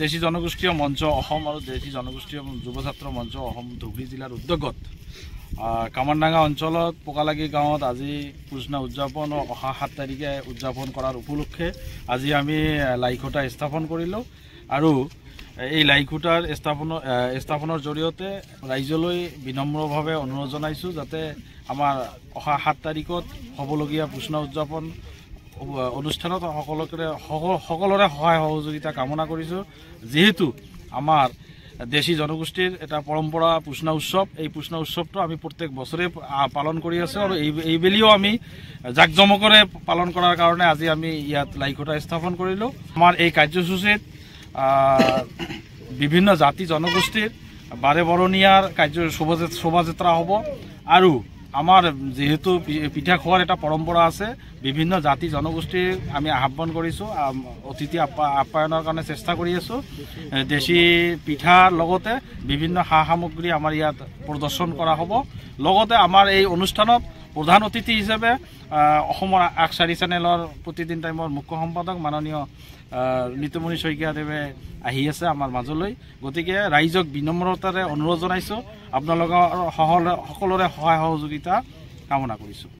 দেশী জনগোষ্ঠীয় মঞ্চ অসম আৰু দেশী জনগোষ্ঠীয় যুৱ ছাত্ৰ মঞ্চ অসম ধুবুৰী জিলাৰ উদ্যোগত কামাৰডাঙ্গা অঞ্চলত পোকালাগি গাঁৱত আজি পুজনা উদযাপন অহা 7 তাৰিখে উদযাপন কৰাৰ উপলক্ষে আজি আমি লাইখুঁটা স্থাপন কৰিলোঁ আৰু এই লাইখুঁটাৰ স্থাপনৰ জৰিয়তে ৰাইজলৈ বিনম্ৰভাৱে অনুৰোধ জনাইছোঁ যাতে আমাৰ অহা 7 তাৰিখত হ'বলগীয়া পুজনা উদযাপন অনুষ্ঠানত সকলোৰে সহায় সহযোগিতা কামনা কৰিছোঁ যেহেতু আমাৰ দেশী জনগোষ্ঠীৰ এটা পৰম্পৰা পুজনা উৎসৱ এই পুজনা উৎসৱটো আমি প্ৰত্যেক বছৰে পালন কৰি আছোঁ আৰু এইবেলিও আমি জাকজমকৰে পালন কৰাৰ কাৰণে আজি আমি ইয়াত লাইখুঁটা স্থাপন কৰিলোঁ আমাৰ এই কাৰ্যসূচীত বিভিন্ন জাতি জনগোষ্ঠীৰ বাৰে বৰণীয়াৰ শোভাযাত্ৰা হ'ব আৰু আমাৰ যেহেতু পিঠা খোৱাৰ এটা পৰম্পৰা আছে বিভিন্ন জাতি জনগোষ্ঠীৰ আমি আহ্বান কৰিছোঁ অতিথি আপ্যায়নৰ কাৰণে চেষ্টা কৰি আছোঁ দেশী পিঠাৰ লগতে বিভিন্ন সা সামগ্ৰী আমাৰ ইয়াত প্ৰদৰ্শন কৰা হ'ব লগতে আমাৰ এই অনুষ্ঠানত প্ৰধান অতিথি হিচাপে অসমৰ আগশাৰী চেনেলৰ প্ৰতিদিন টাইমৰ মুখ্য সম্পাদক মাননীয় নিতুমণি শইকীয়াদেৱে আহি আছে আমাৰ মাজলৈ গতিকে ৰাইজক বিনম্ৰতাৰে অনুৰোধ জনাইছোঁ আপোনালোকৰ সকলোৰে সহায় সহযোগিতা কামনা কৰিছোঁ।